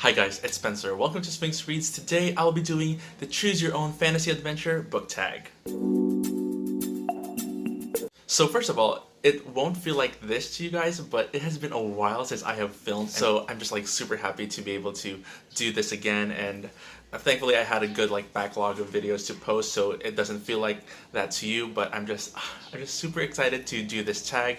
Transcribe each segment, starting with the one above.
Hi guys, it's Spencer. Welcome to Sphinx Reads. Today I'll be doing the Choose Your Own Fantasy Adventure book tag. So first of all, it won't feel like this to you guys, but it has been a while since I have filmed, so I'm just like super happy to be able to do this again, and thankfully I had a good backlog of videos to post, so it doesn't feel like that to you, but I'm just super excited to do this tag.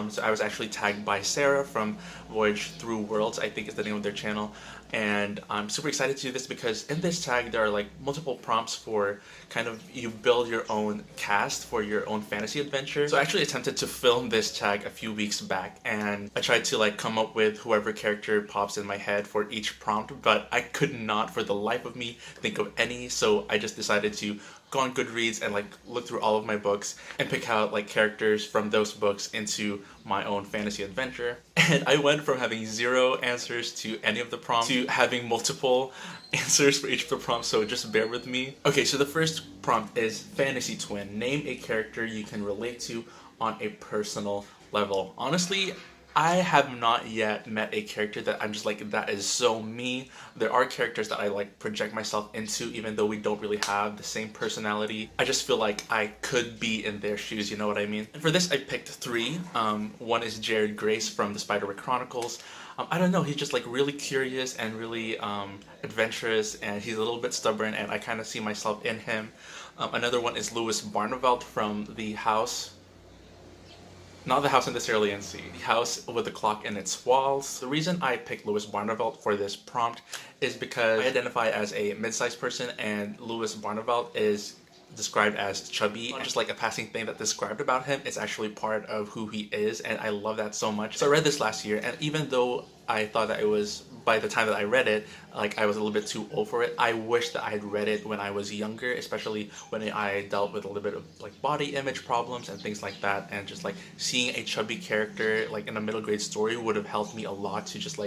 So I was actually tagged by Sarah from VoyageThroughWor, I think is the name of their channel, and I'm super excited to do this because in this tag there are multiple prompts for kind of you build your own cast for your own fantasy adventure. So I actually attempted to film this tag a few weeks back, and I tried to come up with whoever character pops in my head for each prompt, but I could not for the life of me think of any, so I just decided to go on Goodreads and look through all of my books and pick out characters from those books into my own fantasy adventure. And I went from having 0 answers to any of the prompts to having multiple answers for each of the prompts, so just bear with me. Okay, so the first prompt is Fantasy Twin. Name a character you can relate to on a personal level. Honestly, I have not yet met a character that I'm just that is so me. There are characters that I project myself into, even though we don't really have the same personality. I just feel like I could be in their shoes, you know what I mean? And for this I picked 3. One is Jared Grace from the Spiderwick Chronicles. I don't know, he's just really curious and really adventurous, and he's a little bit stubborn, and I kind of see myself in him. Another one is Louis Barneveld from the house. Not the house in the Cerulean Sea, the house with the clock in its walls. The reason I picked Louis Barneveld for this prompt is because I identify as a mid-sized person, and Louis Barneveld is described as chubby. Not just a passing thing that described about him, it's actually part of who he is, and I love that so much. So I read this last year, and even though I thought that it was, by the time that I read it, I was a little bit too old for it, I wish that I had read it when I was younger, especially when I dealt with a little bit of body image problems and things like that, and just seeing a chubby character in a middle grade story would have helped me a lot to just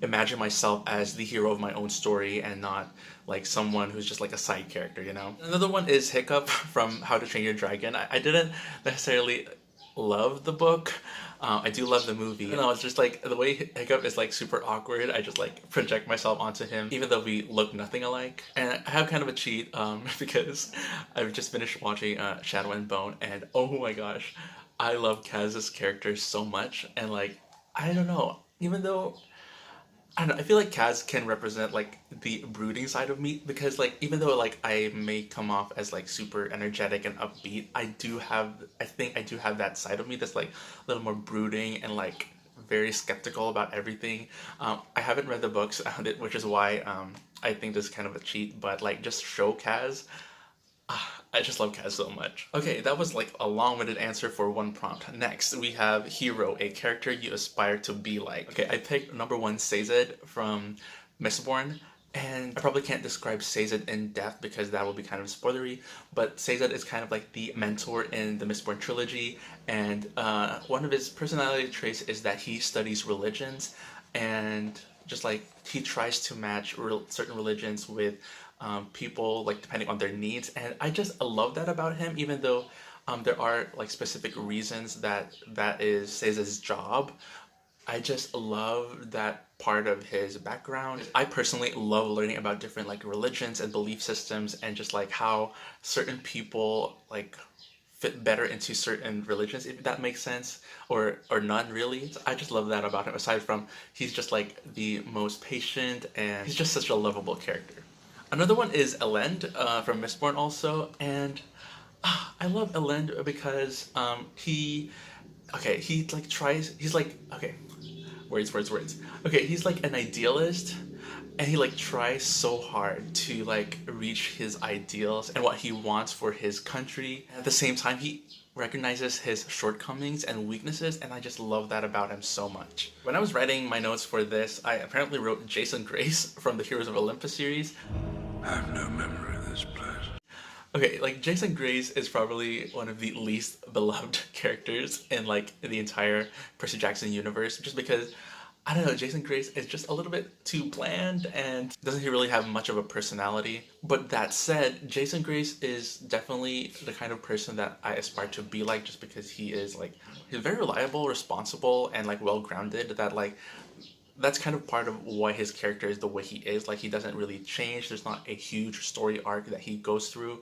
imagine myself as the hero of my own story and not someone who's just a side character, you know? Another one is Hiccup from How to Train Your Dragon. I didn't necessarily love the book. I do love the movie. You know, it's just the way Hiccup is super awkward. I just project myself onto him, even though we look nothing alike. And I have kind of a cheat because I've just finished watching Shadow and Bone, and oh my gosh, I love Kaz's character so much. And I don't know, even though I don't know, I feel like Kaz can represent the brooding side of me, because even though I may come off as super energetic and upbeat, I think I do have that side of me that's a little more brooding and very skeptical about everything. I haven't read the books, which is why I think this is kind of a cheat, but just show Kaz. I just love Kaz so much. Okay, that was a long-winded answer for one prompt. Next, we have Hero, a character you aspire to be like. Okay, I picked number 1, Sazed from Mistborn, and I probably can't describe Sazed in depth because that will be kind of spoilery, but Sazed is kind of the mentor in the Mistborn trilogy, and one of his personality traits is that he studies religions, and just he tries to match certain religions with people depending on their needs, and I just love that about him, even though there are specific reasons that is Sazed's job. I just love that part of his background. I personally love learning about different religions and belief systems, and just how certain people fit better into certain religions, if that makes sense, or none really. I just love that about him, aside from he's just the most patient, and he's just such a lovable character. Another one is Elend from Mistborn also, and I love Elend because he's an idealist, and he tries so hard to reach his ideals and what he wants for his country. At the same time, he recognizes his shortcomings and weaknesses, and I just love that about him so much. When I was writing my notes for this, I apparently wrote Jason Grace from the Heroes of Olympus series. I have no memory of this place. Okay, Jason Grace is probably one of the least beloved characters in the entire Percy Jackson universe, just because I don't know, Jason Grace is just a little bit too bland and doesn't he really have much of a personality. But that said, Jason Grace is definitely the kind of person that I aspire to be like, just because he is he's very reliable, responsible, and well-grounded, that that's kind of part of why his character is the way he is. Like, he doesn't really change. There's not a huge story arc that he goes through,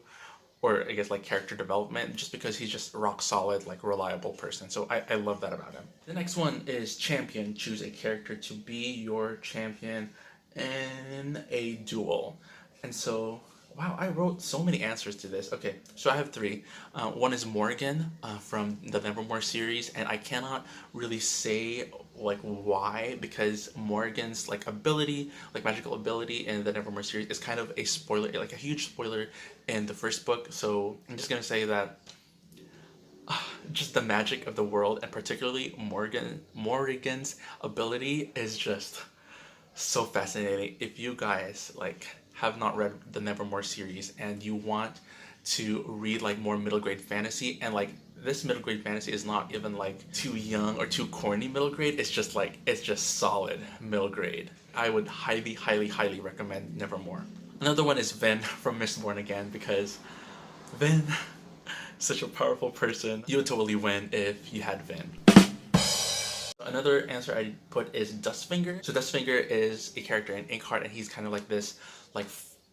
or I guess like character development, just because he's just rock solid, like reliable person. So I love that about him. The next one is champion. Choose a character to be your champion in a duel. And so, wow, I wrote so many answers to this. Okay, so I have three. One is Morgan from the Nevermore series, and I cannot really say like why, because Morgan's like ability, like magical ability in the Nevermore series is kind of a spoiler, like a huge spoiler in the first book. So I'm just gonna say that just the magic of the world, and particularly Morgan's ability is just so fascinating. If you guys like have not read the Nevermore series and you want to read like more middle grade fantasy, and like this middle grade fantasy is not even like too young or too corny middle grade, it's just like, it's just solid middle grade. I would highly, highly, highly recommend Nevermore. Another one is Vin from Mistborn again, because Vin, such a powerful person. You would totally win if you had Vin. Another answer I put is Dustfinger. So Dustfinger is a character in Inkheart, and he's kind of like this, like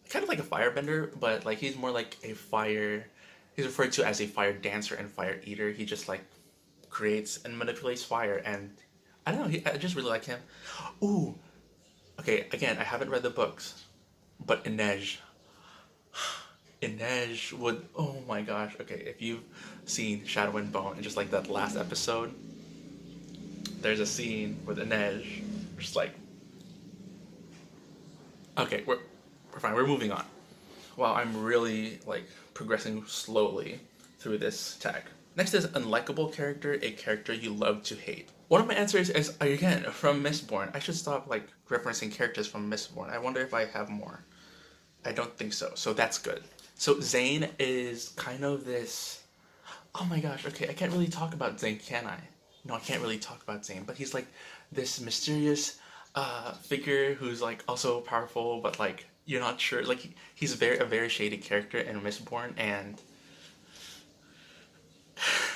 kind of like a firebender, but like he's more like a fire. He's referred to as a fire dancer and fire eater. He just like creates and manipulates fire, and I don't know. I just really like him. Ooh, okay. Again, I haven't read the books, but Inej would. Oh my gosh. Okay, if you've seen Shadow and Bone and just like that last episode, there's a scene with Inej, just like. Okay, we're fine. We're moving on. Wow, I'm really like progressing slowly through this tag. Next is Unlikable character, a character you love to hate. One of my answers is, again, from Mistborn. I should stop like referencing characters from Mistborn. I wonder if I have more. I don't think so, so that's good. So Zane is kind of this, oh my gosh, okay, I can't really talk about Zane, can I? No, I can't really talk about Zane, but he's like this mysterious figure who's like also powerful, but like you're not sure. Like he's a very shady character in Mistborn, and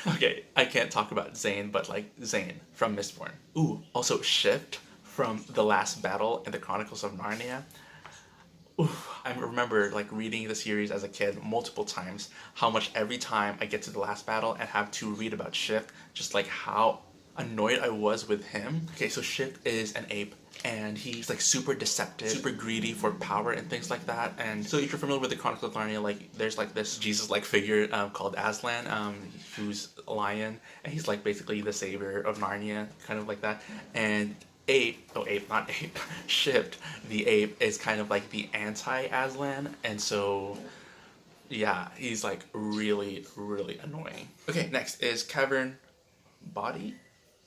okay, I can't talk about Zane, but like Zane from Mistborn. Ooh, also Shift from The Last Battle in the Chronicles of Narnia. Ooh, I remember like reading the series as a kid multiple times, how much every time I get to the last battle and have to read about Shift, just like how annoyed I was with him. Okay, so Shift is an ape, and he's like super deceptive, super greedy for power and things like that. And so if you're familiar with the Chronicles of Narnia, like there's like this Jesus-like figure called Aslan, who's a lion, and he's like basically the savior of Narnia, kind of like that. And Shift, the ape, is kind of like the anti-Aslan, and so yeah, he's like really, really annoying. Okay, next is Cavern Buddy?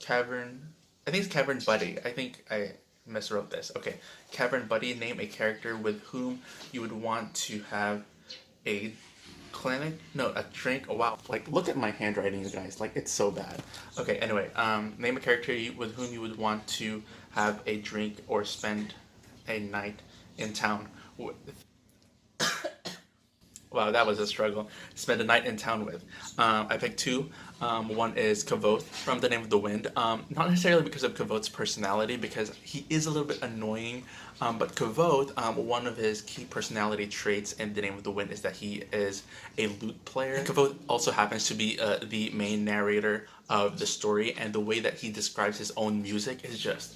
I think it's Cavern Buddy. I think I miswrote this. Okay, Cavern Buddy, name a character with whom you would want to have a drink. Oh, wow, like look at my handwriting, you guys, like it's so bad. Okay, anyway, name a character with whom you would want to have a drink or spend a night in town with. Wow, that was a struggle. Spend a night in town with. I picked two. One is Kavoth from The Name of the Wind. Not necessarily because of Kavoth's personality, because he is a little bit annoying. But Kavoth, one of his key personality traits in The Name of the Wind is that he is a lute player. Kavoth also happens to be the main narrator of the story, and the way that he describes his own music is just,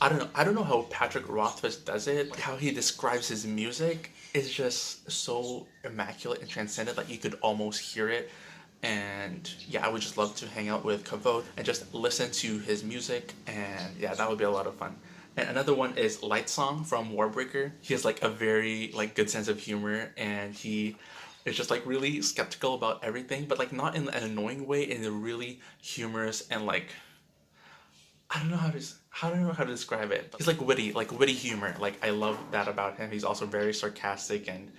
I don't know how Patrick Rothfuss does it. How he describes his music is just so immaculate and transcendent, like you could almost hear it. And yeah, I would just love to hang out with Kavoth and just listen to his music, and yeah, that would be a lot of fun. And another one is Lightsong from Warbreaker. He has like a very like good sense of humor, and he is just like really skeptical about everything, but like not in an annoying way, in a really humorous and like, I don't know how to describe it. He's like witty humor. Like I love that about him. He's also very sarcastic, and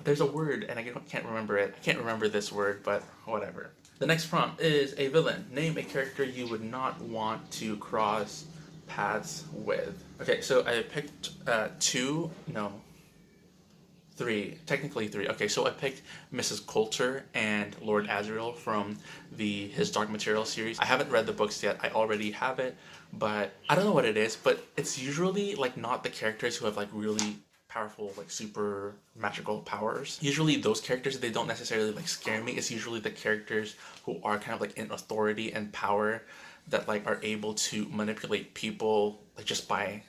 there's a word and I can't remember it. I can't remember this word, but whatever. The next prompt is a villain. Name a character you would not want to cross paths with. Okay, so I picked Technically three. Okay, so I picked Mrs. Coulter and Lord Asriel from his Dark Material series. I haven't read the books yet. I already have it, but I don't know what it is, but it's usually like not the characters who have like really powerful, like super magical powers. Usually those characters, they don't necessarily like scare me. It's usually the characters who are kind of like in authority and power that like are able to manipulate people like just by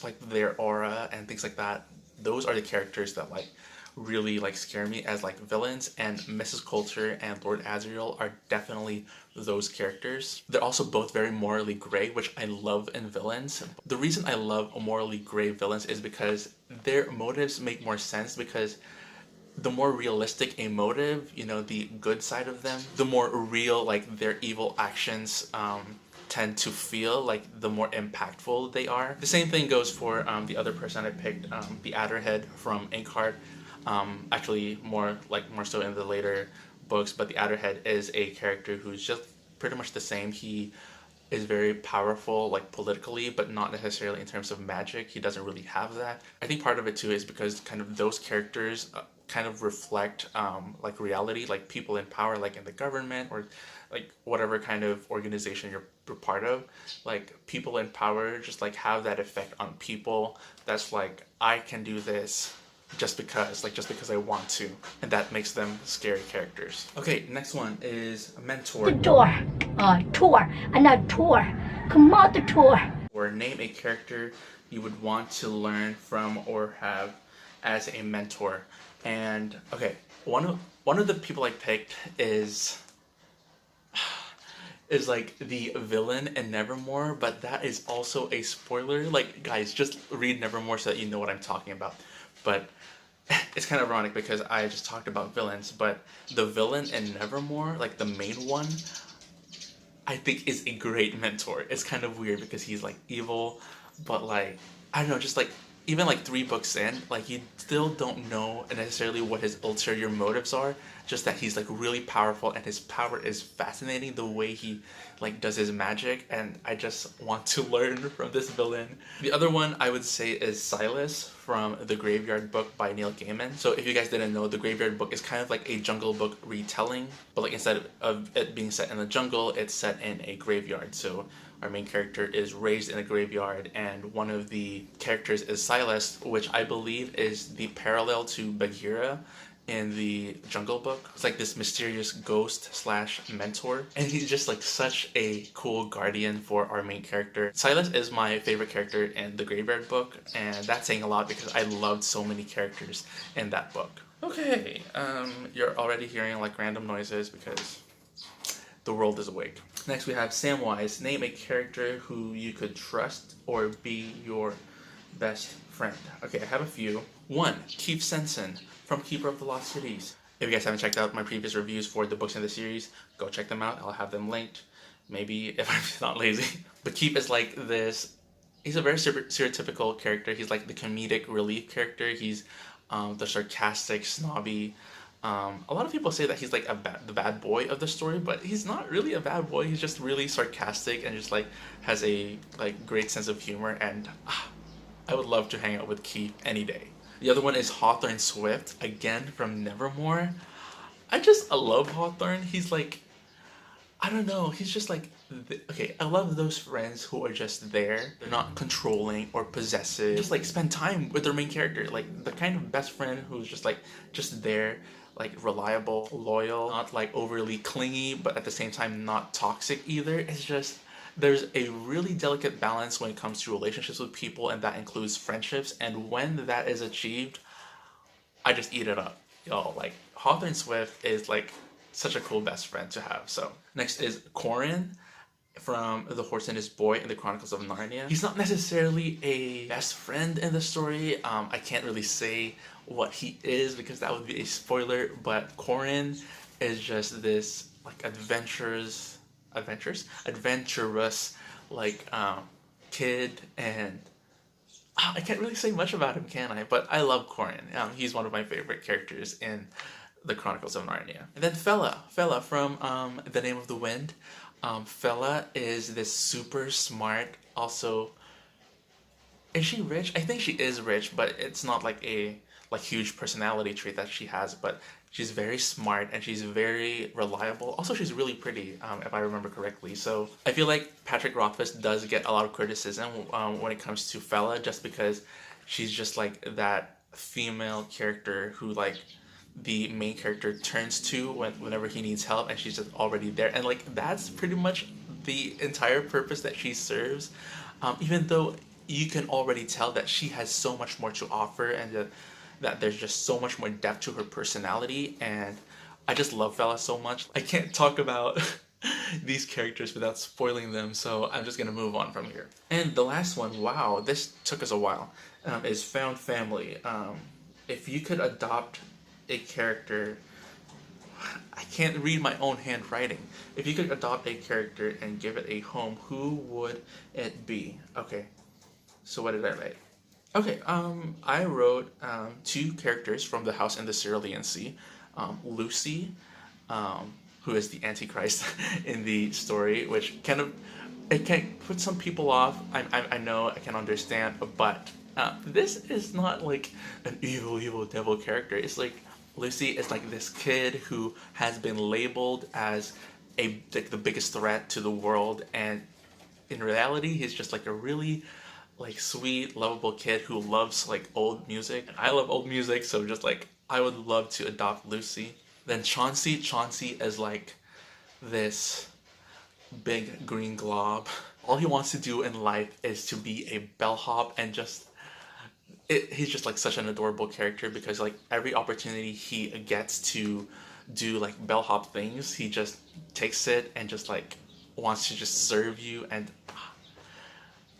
like their aura and things like that. Those are the characters that like really like scare me as like villains, and Mrs. Coulter and Lord Asriel are definitely those characters. They're also both very morally gray, which I love in villains. The reason I love morally gray villains is because their motives make more sense, because the more realistic a motive, you know, the good side of them, the more real like their evil actions tend to feel, like the more impactful they are. The same thing goes for the other person I picked, the Adderhead from Inkheart. Actually more so in the later books, but the Adderhead is a character who's just pretty much the same. He is very powerful like politically, but not necessarily in terms of magic. He doesn't really have that. I think part of it too is because kind of those characters kind of reflect like reality, like people in power, like in the government or like whatever kind of organization you're part of. Like people in power just like have that effect on people. That's like, I can do this just because I want to, and that makes them scary characters. Okay, next one is a mentor. The door, tour, another tour, come on the tour. Or name a character you would want to learn from or have as a mentor. And okay, one of the people I picked is like the villain in Nevermore, but that is also a spoiler. Like, guys, just read Nevermore so that you know what I'm talking about. But it's kind of ironic because I just talked about villains, but the villain in Nevermore, like the main one, I think is a great mentor. It's kind of weird because he's like evil, but like, I don't know, just like even like 3 books in, like you still don't know necessarily what his ulterior motives are, just that he's like really powerful and his power is fascinating, the way he like does his magic, and I just want to learn from this villain. The other one I would say is Silas from the Graveyard Book by Neil Gaiman. So if you guys didn't know, the Graveyard Book is kind of like a Jungle Book retelling, but like instead of it being set in the jungle, it's set in a graveyard. So our main character is raised in a graveyard, and one of the characters is Silas, which I believe is the parallel to Bagheera in the Jungle Book. It's like this mysterious ghost slash mentor, and he's just like such a cool guardian for our main character. Silas is my favorite character in the Graveyard Book, and that's saying a lot because I loved so many characters in that book. Okay, you're already hearing like random noises because the world is awake. Next we have Samwise. Name a character who you could trust or be your best friend. Okay, I have a few. 1. Keith Sensen from Keeper of the Lost Cities. If you guys haven't checked out my previous reviews for the books in the series, go check them out. I'll have them linked. Maybe if I'm not lazy. But Keith is like this, he's a very stereotypical character. He's like the comedic relief character. He's the sarcastic, snobby. A lot of people say that he's like the bad boy of the story, but he's not really a bad boy. He's just really sarcastic and just like has a like great sense of humor, and I would love to hang out with Keith any day. The other one is Hawthorne Swift, again from Nevermore. I love Hawthorne. He's like, I don't know, he's just like, okay, I love those friends who are just there. They're not controlling or possessive. Just like spend time with their main character. Like the kind of best friend who's just like, just there, like reliable, loyal, not like overly clingy, but at the same time not toxic either. It's just, there's a really delicate balance when it comes to relationships with people, and that includes friendships. And when that is achieved, I just eat it up. Y'all, like Hawthorne Swift is like such a cool best friend to have. So next is Corin from The Horse and His Boy in the Chronicles of Narnia. He's not necessarily a best friend in the story. I can't really say what he is because that would be a spoiler, but Corin is just this like adventurous like kid, and I can't really say much about him, can I? But I love Corin. He's one of my favorite characters in the Chronicles of Narnia. And then Fella from The Name of the Wind. Fella is this super smart, also, is she rich? I think she is rich, but it's not like a like huge personality trait that she has, but she's very smart and she's very reliable. Also, she's really pretty, if I remember correctly. So I feel like Patrick Rothfuss does get a lot of criticism when it comes to Fella, just because she's just like that female character who like the main character turns to whenever he needs help, and she's just already there, and like that's pretty much the entire purpose that she serves. Even though you can already tell that she has so much more to offer, and that there's just so much more depth to her personality, and I just love Fella so much. I can't talk about these characters without spoiling them, so I'm just gonna move on from here. And the last one, wow, this took us a while, is Found Family. If you could adopt a character, I can't read my own handwriting. If you could adopt a character and give it a home, who would it be? Okay, so what did I write? Okay, I wrote 2 characters from the house in the Cerulean Sea. Lucy, who is the Antichrist in the story, which it can put some people off. I know, I can understand, but this is not like an evil devil character. It's like Lucy is like this kid who has been labeled as like the biggest threat to the world, and in reality he's just like a really like sweet, lovable kid who loves like old music. And I love old music, so just like I would love to adopt Lucy. Then Chauncey is like this big green glob. All he wants to do in life is to be a bellhop, and he's just like such an adorable character, because like every opportunity he gets to do like bellhop things, he just takes it and just like wants to just serve you, and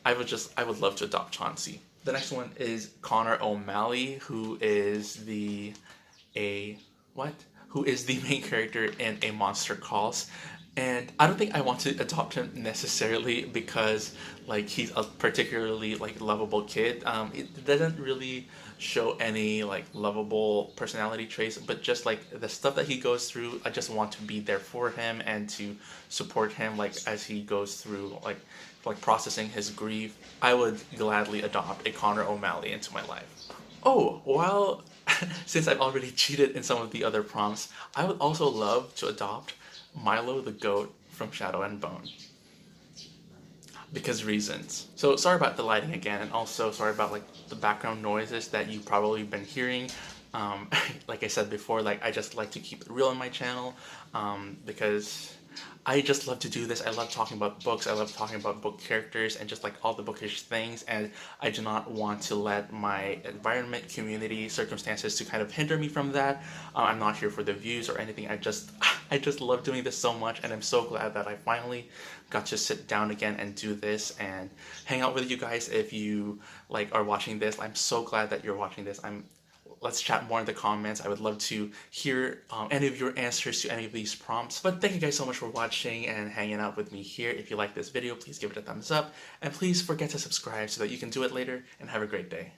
I would love to adopt Chauncey. The next one is Connor O'Malley, who is the main character in A Monster Calls. And I don't think I want to adopt him necessarily because like he's a particularly like lovable kid. It doesn't really show any like lovable personality traits, but just like the stuff that he goes through, I just want to be there for him and to support him like as he goes through like processing his grief. I would gladly adopt a Connor O'Malley into my life. Oh, well, since I've already cheated in some of the other prompts, I would also love to adopt Milo the goat from Shadow and Bone. Because reasons. So sorry about the lighting again, and also sorry about like the background noises that you've probably been hearing. Like I said before, like I just like to keep it real on my channel, because I just love to do this. I love talking about books. I love talking about book characters and just like all the bookish things, and I do not want to let my environment, community, circumstances to kind of hinder me from that. I'm not here for the views or anything. I just love doing this so much, and I'm so glad that I finally got to sit down again and do this and hang out with you guys. If you like are watching this, I'm so glad that you're watching this. Let's chat more in the comments. I would love to hear any of your answers to any of these prompts. But thank you guys so much for watching and hanging out with me here. If you like this video, please give it a thumbs up. And please forget to subscribe so that you can do it later, and have a great day.